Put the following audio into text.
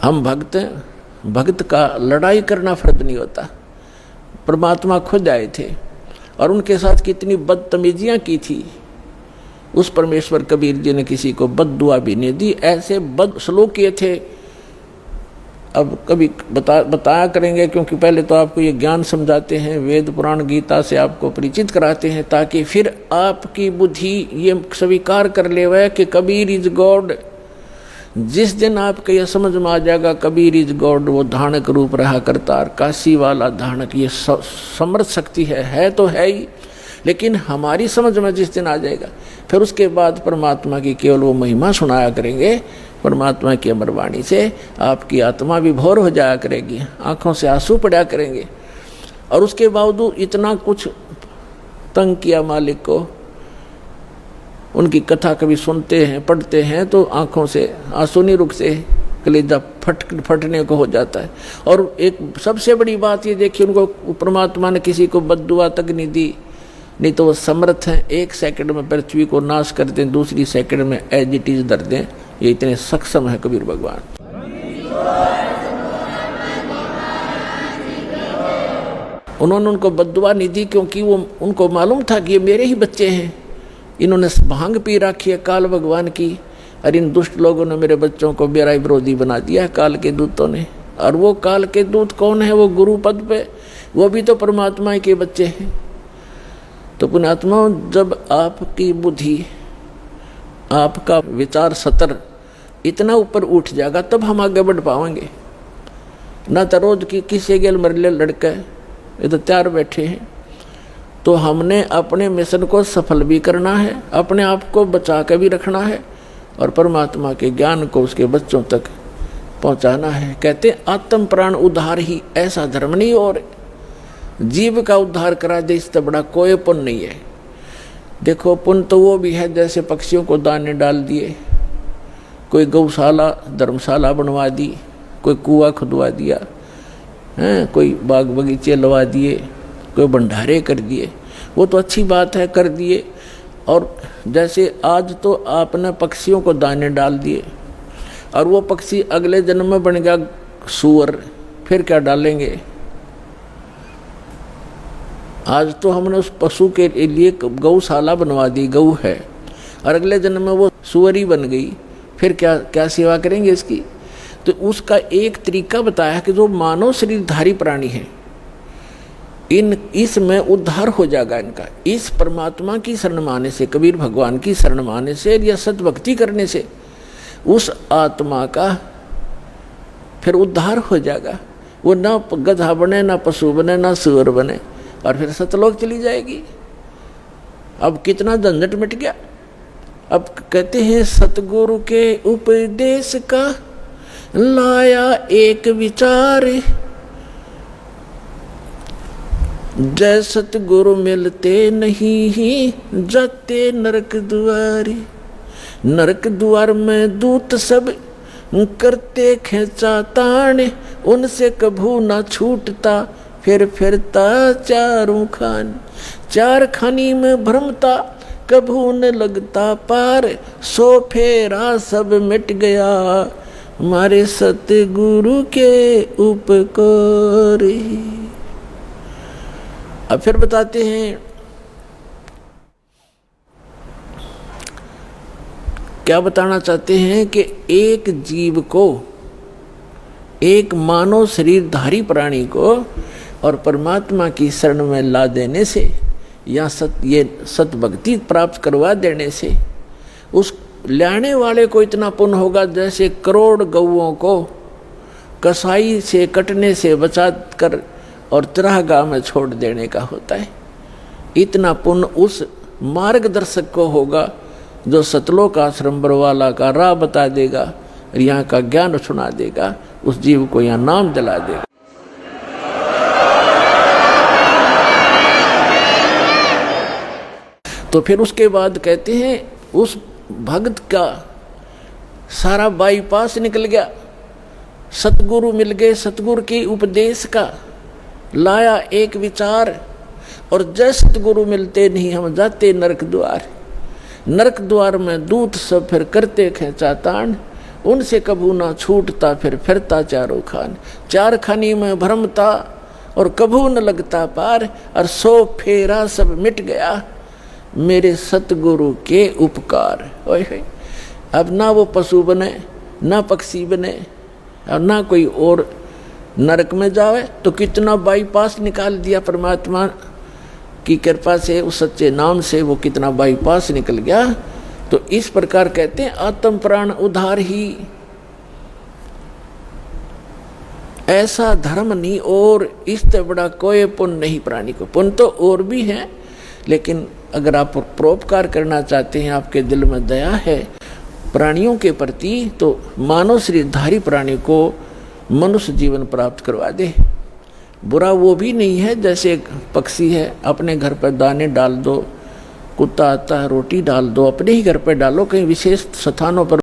हम भक्त हैं, भक्त का लड़ाई करना फर्ज नहीं होता। परमात्मा खुद आए थे और उनके साथ कितनी बदतमीजियाँ की थी। उस परमेश्वर कबीर जी ने किसी को बद्दुआ भी नहीं दी, ऐसे बद श्लोक किए थे। अब कभी बताया करेंगे, क्योंकि पहले तो आपको ये ज्ञान समझाते हैं, वेद पुराण गीता से आपको परिचित कराते हैं, ताकि फिर आपकी बुद्धि ये स्वीकार कर ले वह कि कबीर इज गॉड। जिस दिन आपको यह समझ में आ जाएगा कबीर इज गॉड, वो धानक रूप रहा करतार, काशी वाला धानक, ये समर्थ शक्ति है तो है ही, लेकिन हमारी समझ में जिस दिन आ जाएगा, फिर उसके बाद परमात्मा की केवल वो महिमा सुनाया करेंगे। परमात्मा की अमर वाणी से आपकी आत्मा विभोर हो जाया करेगी, आंखों से आंसू पड़ा करेंगे। और उसके बावजूद इतना कुछ तंग किया मालिक को, उनकी कथा कभी सुनते हैं पढ़ते हैं तो आंखों से आंसू नहीं रुकते, कलेजा फटने को हो जाता है। और एक सबसे बड़ी बात ये देखिए, उनको परमात्मा ने किसी को बद्दुआ तक नहीं दी, नहीं तो वो समर्थ हैं, एक सेकंड में पृथ्वी को नाश कर दें, दूसरी सेकंड में एज इट इज धर दें। ये इतने सक्षम है कबीर भगवान। उन्होंने उनको बद्दुआ नहीं दी, क्योंकि वो उनको मालूम था कि ये मेरे ही बच्चे हैं, इन्होंने भांग पी रखी है काल भगवान की, और इन दुष्ट लोगों ने मेरे बच्चों को मेरा विरोधी बना दिया काल के दूतों ने। और वो काल के दूत कौन है? वो गुरु पद पे, वो भी तो परमात्मा के बच्चे हैं। तो पुण्यात्मा, जब आपकी बुद्धि, आपका विचार सतर इतना ऊपर उठ जाएगा, तब हम आगे बढ़ पाएंगे। न तो रोज की किसी गेल मरले लड़के ये तो तैयार बैठे हैं, तो हमने अपने मिशन को सफल भी करना है, अपने आप को बचा के भी रखना है, और परमात्मा के ज्ञान को उसके बच्चों तक पहुंचाना है। कहते आत्म प्राण उद्धार ही ऐसा धर्म नहीं, और जीव का उद्धार करा दे इससे बड़ा कोई पुण्य नहीं है। देखो पुण्य तो वो भी है जैसे पक्षियों को दाने डाल दिए, कोई गौशाला धर्मशाला बनवा दी, कोई कुआं खुदवा दिया है, कोई बाग बगीचे लगा दिए, कोई भंडारे कर दिए, वो तो अच्छी बात है, कर दिए। और जैसे आज तो आपने पक्षियों को दाने डाल दिए, और वो पक्षी अगले जन्म में बन गया सूअर, फिर क्या डालेंगे? आज तो हमने उस पशु के लिए गौशाला बनवा दी, गऊ है, और अगले जन्म में वो सूअरी बन गई, फिर क्या क्या सेवा करेंगे इसकी? तो उसका एक तरीका बताया कि जो मानव शरीरधारी प्राणी है, इसमें उद्धार हो जाएगा इनका, इस परमात्मा की शरण माने से, कबीर भगवान की शरण माने से या सतभक्ति करने से उस आत्मा का फिर उद्धार हो जाएगा। वो ना गधा बने, ना पशु बने, ना सूअर बने, और फिर सतलोक चली जाएगी। अब कितना झंझट मिट गया। अब कहते हैं सतगुरु के उपदेश का लाया एक विचार, जय सतगुरु मिलते नहीं जाते नरक द्वार। नरक द्वार में दूत सब करते खेचा तान, उनसे कभू ना छूटता फिर फिरता चारों खान। चार खानी में भ्रमता कभू न लगता पार, सो फेरा सब मिट गया हमारे सतगुरु के उपकार। अब फिर बताते हैं क्या बताना चाहते हैं कि एक जीव को, एक मानव शरीरधारी प्राणी को और परमात्मा की शरण में ला देने से या ये सतभक्ति प्राप्त करवा देने से उस लाने वाले को इतना पुण्य होगा जैसे करोड़ गौओं को कसाई से कटने से बचा कर और चरागाह में छोड़ देने का होता है। इतना पुण्य उस मार्गदर्शक को होगा जो सतलोक आश्रम बरवाला का राह बता देगा और यहाँ का ज्ञान सुना देगा, उस जीव को यहाँ नाम दिला देगा। तो फिर उसके बाद कहते हैं उस भक्त का सारा बाईपास निकल गया, सतगुरु मिल गए, सतगुरु के उपदेश का लाया एक विचार, और जय सतगुरु मिलते नहीं हम जाते नरक द्वार। नरक द्वार में दूत सब फिर करते खेचा तान, उनसे कभू ना छूटता, फिर फिरता चारों खान। चार खानी में भ्रमता और कभू न लगता पार, और 100 फेरा सब मिट गया मेरे सतगुरु के उपकार। ओए अब ना वो पशु बने, ना पक्षी बने, और ना कोई और नरक में जावे, तो कितना बाईपास निकाल दिया परमात्मा की कृपा से, उस सच्चे नाम से वो कितना बाईपास निकल गया। तो इस प्रकार कहते हैं आत्म प्राण उधार ही, ऐसा धर्म नहीं और इससे बड़ा कोई पुण्य नहीं प्राणी को। पुण्य तो और भी है, लेकिन अगर आप परोपकार करना चाहते हैं, आपके दिल में दया है प्राणियों के प्रति, तो मानव शरीरधारी प्राणी को मनुष्य जीवन प्राप्त करवा दे। बुरा वो भी नहीं है, जैसे एक पक्षी है, अपने घर पर दाने डाल दो, कुत्ता आता है रोटी डाल दो, अपने ही घर पर डालो, कहीं विशेष स्थानों पर